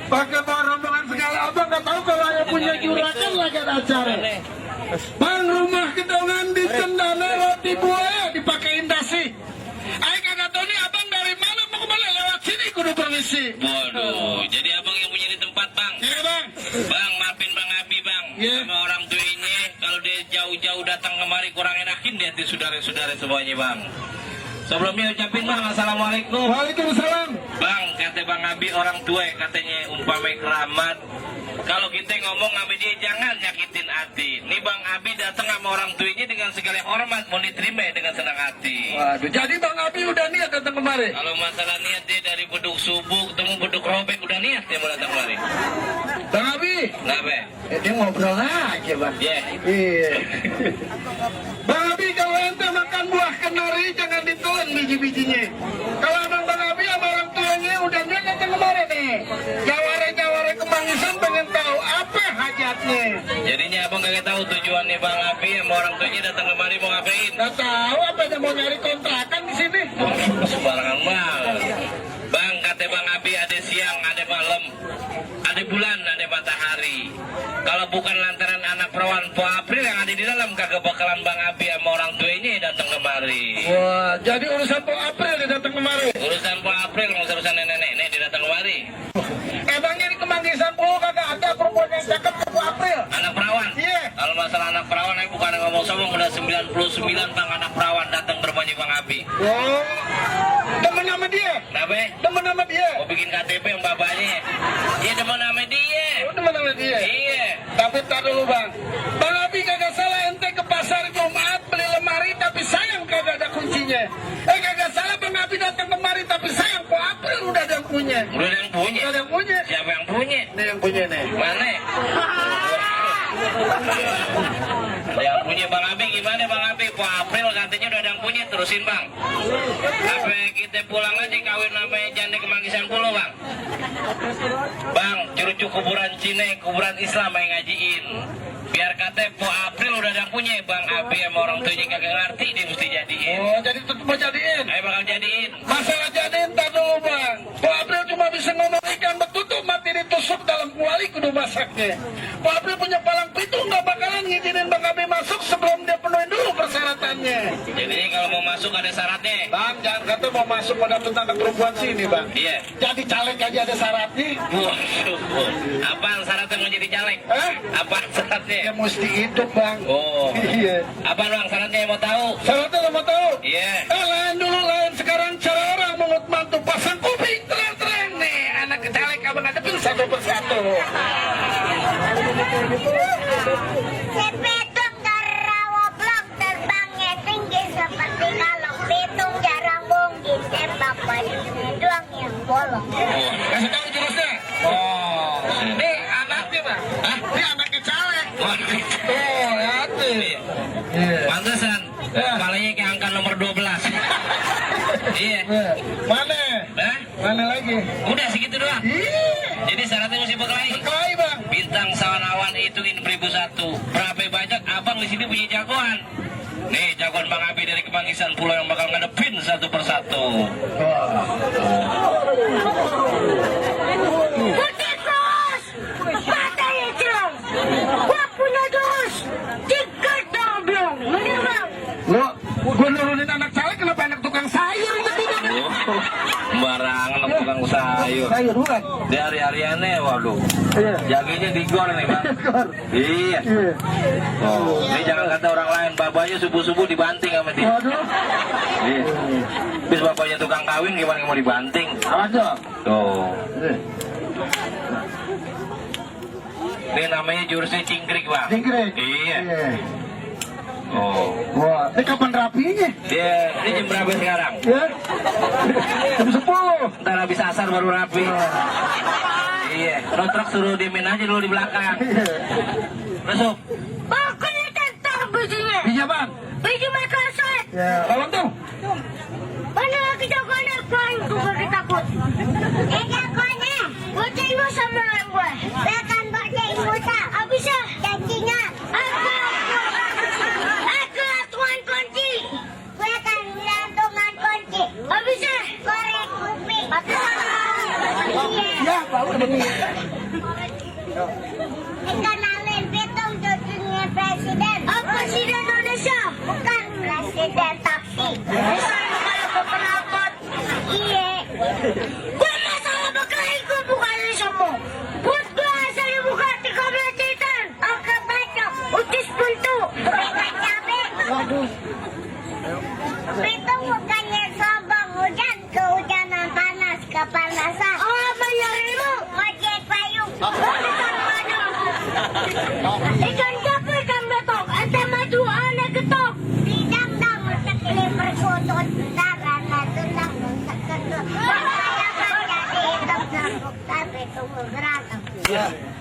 Pakai bawa rombongan segala, abang nggak tahu kalau ayah punya juragan lagi ada acara. Bang, rumah gedongan di Cendana roti buaya dipakein dasi. Ayah kagak tahu nih abang dari mana mau kemana lewat sini kudu permisi. Waduh, jadi abang yang punya di tempat bang. Iya bang. Bang, maafin Bang Abi bang. Iya. Sama orang tuanya, kalau dia jauh-jauh datang kemari kurang enakin di hati saudara-saudara semuanya bang. Sebelumnya ucapin bang, assalamualaikum. Waalaikumsalam. Bang, kata Bang Abi orang tua katanya umpamai keramat. Kalau kita ngomong sama dia jangan nyakitin hati. Nih Bang Abi datang sama orang tuanya dengan segala hormat, mau diterima dengan senang hati. Waduh, jadi Bang Abi udah niat datang kemari. Kalau masalah niat dia dari beduk subuh ketemu beduk robek udah niat dia mau datang kemari. Bang Abi, Kenapa? dia ngobrol aja bang. Ya. Iya. Bang Abi kalau ente makan buah kenari jangan ditelan biji-bijinya. Kalau abang Bang Abi sama orang tuanya udah niat datang kemari nih. Jawara-jawara kemangisan pengen tahu apa hajatnya. Jadinya abang kagak tahu tujuannya Bang Abi sama orang tuanya datang kemari mau ngapain. Gak tahu apa dia mau nyari kontrakan di sini. Sembarangan banget. Bang, kata Bang Abi ada siang, ada malam, ada bulan, ada matahari. Kalau bukan lantaran anak perawan Po April yang ada di dalam, kagak bakalan Bang Abi sama orang tuanya datang kemari. Wah, jadi urusan Po April dia datang kemari. Urusan Po April, nggak usah urusan nenek-nenek, dia datang kemari. Emangnya di Kemanggisan Po kagak ada perempuan yang cakep ke Po April? Anak perawan? Iya. Kalau masalah anak perawan, saya bukan ngomong sombong, udah 99 Bang anak perawan datang ke rumahnya Bang Abi. Oh, temen sama dia? Kenapa? Temen sama dia? Mau bikin KTP yang bapaknya. Dia demen sama dia. Oh, temen sama dia? Iya. Tapi tar dulu bang, Bang Abi kagak salah ente ke pasar Jumat beli lemari tapi sayang kagak ada kuncinya. Kagak salah Bang Abi datang kemari tapi sayang Po April udah ada yang punya. Udah ada yang punya. Udah ada yang punya. Siapa yang punya? Ini yang punya nih. Mana? Ada yang punya Bang Abi gimana Bang Abi? Po April katanya udah ada yang punya, terusin Bang. Sampai kita pulang aja kawin namanya janda Kemanggisan Pulau Bang. Bang, curucuk kuburan Cina, kuburan Islam yang ngajiin. Biar kata Po April udah ada yang punya, Bang Abi sama orang tuanya kagak ngerti dia mesti jadiin. Oh, jadi tetap mau jadiin? Ayo bakal jadiin. Masalah jadiin tar dulu bang. Po April cuma bisa ngomong ikan betutu mati ditusuk dalam kuali kudu masaknya. Po April punya palang pintu nggak bakalan ngizinin Bang Abi masuk sebelum dia penuhin dulu persyaratannya. Jadi kalau mau masuk ada syaratnya. Bang, jangan kata mau masuk pada tentang perempuan sini bang. Iya. Jadi caleg aja ada syaratnya. Waduh. Apaan syaratnya mau jadi caleg? Apaan syaratnya? Ya mesti hidup bang. Oh. Iya. Apaan Bang syaratnya yang mau tahu? Syaratnya lo mau tahu? Iya. Lain dulu lain sekarang cara orang mengut mantu pasang kuping terang-terang nih. Anak caleg abang hadapin satu persatu. Sepetung terawoblok terbangnya tinggi seperti kalong pitung jarang bonggi tembak bajunya doang yang bolong. Kasih tahu jurusnya. Oh. Ini anaknya bang. Hah? Ini anaknya caleg. Waduh. Oh, hati. Iya. Pantesan. Kepalanya kayak angka nomor 12. Iya. Mana? Hah? Mana lagi? Udah segitu doang. Iya. Jadi syaratnya mesti berkelahi. Kelahi bang. Bintang sawan hitungin 1001. Berapa banyak abang di sini punya jagoan. Nih jagoan Bang Abi dari Kemanggisan Pulau yang bakal ngadepin satu persatu. Putih terus, mata hijau, gua punya dus, 3 doblong, bener bang? Lo, gue nurunin anak caleg kenapa anak tukang sayur gitu? Sembarangan tukang sayur. Sayur bukan? Di hari-hariannya waduh. Iya. Jaganya digor nih Bang. Iya. Iya. Oh, ini jangan kata orang lain, bapaknya subuh-subuh dibanting sama dia. Waduh. Iya. Terus bapaknya tukang kawin gimana mau dibanting? Ada. Tuh. Ini namanya jurusnya cingkrik Bang. Cingkrik? Iya. Iya. Oh. Wah, ini kapan rapinya? Ini jam berapa sekarang? Ya? Jam 10. Ntar habis asar baru rapi. Iya. Lo truk suruh diemin aja dulu di belakang. Masuk. Pokoknya tentang bijinya, Iya bang. biji Microsoft. Ya. Lawan tuh. Mana lagi jagoannya, paling gue gak takut. Jagoannya, bocain lu sama orang gue. Bahkan bocain buta, abisnya janjinya. Aku tuan kunci. Gue akan gantungan kunci. Abisnya korek kuping. Ya, baru Kenalin Pitung cucunya presiden. Oh, presiden Indonesia. Bukan presiden taksi. Bisa kalau gue penakut. Iya. Gue masalah berkelahi gue bukan semua. Buat gue asal buka 13 titan. Oke baca. Utis buntu. Mereka capek. Pitung bukannya sombong. Hujan kehujanan panas kepanasan. Oh, menyarimu. Ojek payung. Ikan kapu ikan betok, ente maju anak ketok. Bidang dang letak ini berkutut, darana tundang letak ketut. Saya jadi hitam nangkuk tapi tunggu berantem.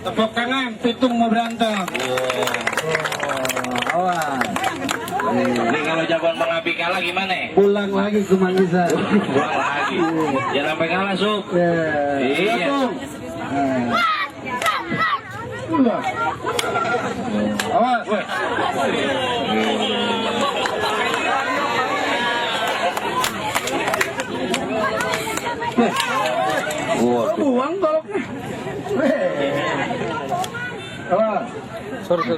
Tepuk tangan, Pitung mau berantem. Awas. Ini kalau jagoan Bang Abi kalah gimana? Pulang lagi ke Manggisan. Pulang lagi. Jangan sampai kalah, Sup. Iya. Awas. Buang goloknya. Awas. Sorry.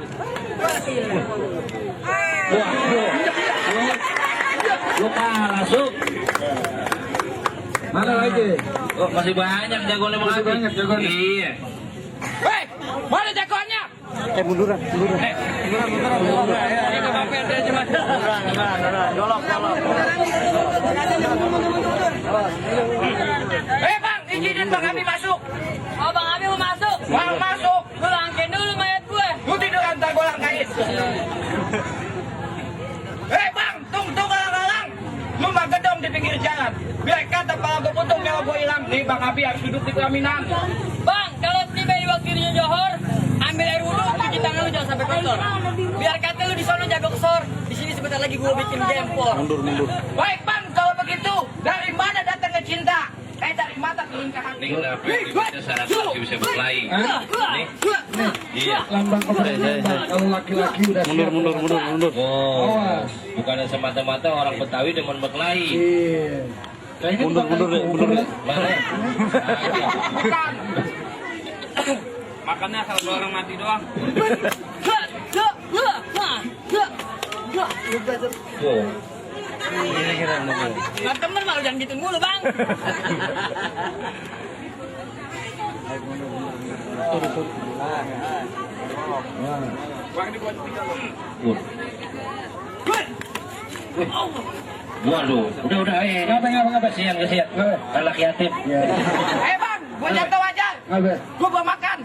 Lu kalah, Sup. Mana lagi? Oh, masih banyak jagoannya Bang Masih Abi. banyak jagoannya. Iya. Hei, mana jagoannya? Munduran. Bang, izinin Bang Abi masuk. Oh, Bang Abi mau masuk? Bang masuk. Lu langkain dulu mayat gue. Lu tidur antar gue langkain. Bang, tunggu galang-galang. Lu mah gedong di pinggir jalan. Biar kata pala gue potong kalau gue hilang. Nih Bang Abi harus duduk di pelaminan. Bang, kalau tiba di waktunya Johor, ambil air wudhu, cuci tangan lu jangan sampai kotor. Biar kata lu di sana jago kesor. Di sini sebentar lagi gue bikin jempol. Mundur. Baik Bang, kalau begitu dari mana datangnya cinta? Dari mata turun ke hati. Kenapa kita syarat bisa berkelahi? Nih. Iya. Lambang keberanian. Kalau laki-laki udah siap. Mundur. Oh, bukannya semata-mata orang Betawi demen berkelahi. Iya. Kayaknya Mundur. Mana? Makannya asal orang mati doang. Tuh. Nggak temen malu jangan gitu mulu, Bang. Waduh, udah, ngapa kesian. Kan laki yatim. Bang, gua jatuh aja. Gua bawa makan.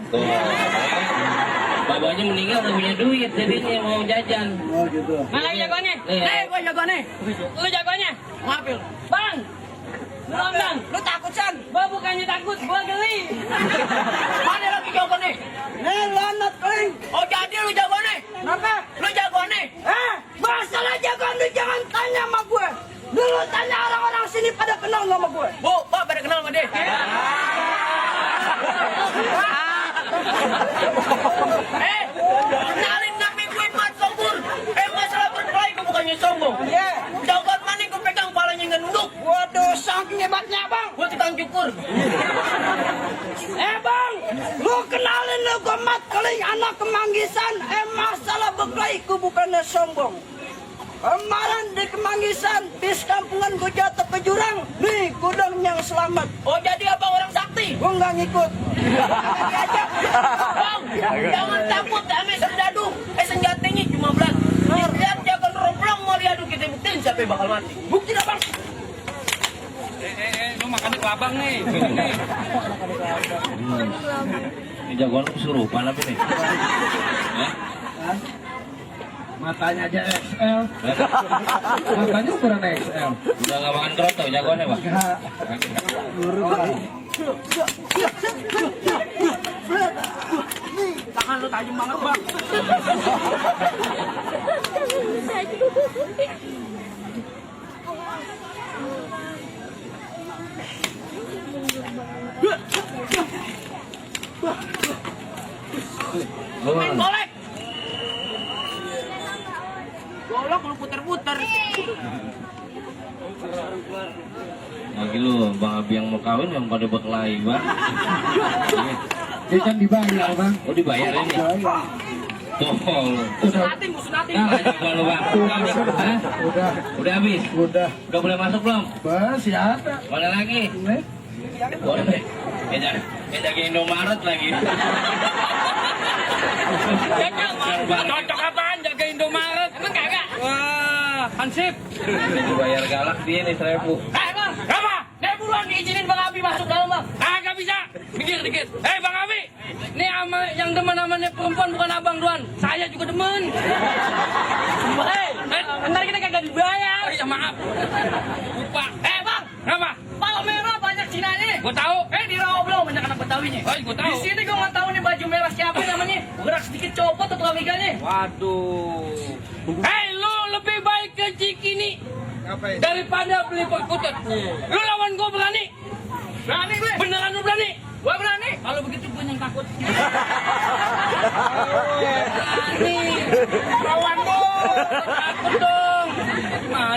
Babanya meninggal udah punya duit, jadinya mau jajan. Oh gitu. Mana lagi jagoannya? Iya. Gua jagoannya. Lu jagoannya? Ngapil. Bang! Belum, Bang. Lu takut, San? Gua bukannya takut, gua geli. Mana lagi jagoannya? Lanat kering. Oh jadi lu jagoannya? Kenapa? Lu jagoannya? Masalah jagoan lu jangan tanya sama gue. Dulu tanya orang-orang sini pada kenal sama gue. Bu, Pak pada kenal sama dia. Kenalin nama gue Mat Sombur. Masalah berkelahi gue bukannya sombong. Jagoan mana gue pegang palanya nggak nunduk. Waduh, saking hebatnya, Bang. Gue tukang cukur. Bang, lu kenalin lu gue Mat Keling, anak Kemanggisan. Masalah berkelahi gue bukannya sombong. Kemarin di Kemanggisan, bis kampungan gue jatuh ke jurang. Nih, gudang yang selamat. Oh jadi abang orang sakti? Gue nggak ngikut. Diajak. Bang, jangan takut ame serdadu. Senjatanya cuma belas. Setiap jagoan roblong mau diadu kita buktiin siapa yang bakal mati. Bukti dah bang. Lu makan di kelabang nih. Ini jagoan lu kesurupan apa nih? Matanya aja XL. Matanya ukuran XL. Udah gak makan keroto jagoannya bang? Tangan lu tajam banget, Bang. Main golek. Golok lu puter-puter. Lagi lu, Bang Abi yang mau kawin yang pada berkelahi bang. Iya. Dia kan dibayar bang. Oh dibayar ini. Tolong. Musunatin, musunatin. Nah, coba lu bang. Hah? Udah habis. Udah. Udah boleh masuk belum? Masih ada. Mana lagi? Boleh. Kita ke Indomaret lagi. Cocok apaan jaga Indomaret? Emang kagak? Wah, hansip. Dibayar galak dia nih 1000. Bang, apa? Dia buruan diizinin Bang Abi masuk dalam, Bang. Kagak bisa. Minggir dikit. Bang Abi. Ini ama yang demen namanya perempuan bukan abang doan. Saya juga demen. Ntar kita kagak dibayar. Oh iya maaf. Lupa. Bang. Apa? Pala merah banyak Cinanya. Gua tahu. Di Rawa belum banyak anak Betawinya. Oh, gua tahu. Di sini gua nggak tahu nih baju merah siapa namanya. Gerak sedikit copot atau amiganya. Waduh. Lu lebih baik ke Cikini daripada beli perkutut. Lu lawan gua berani? Berani gue. Beneran lu berani? Gua berani. Kalau begitu gue yang takut. Berani. Lawan gua. Takut dong.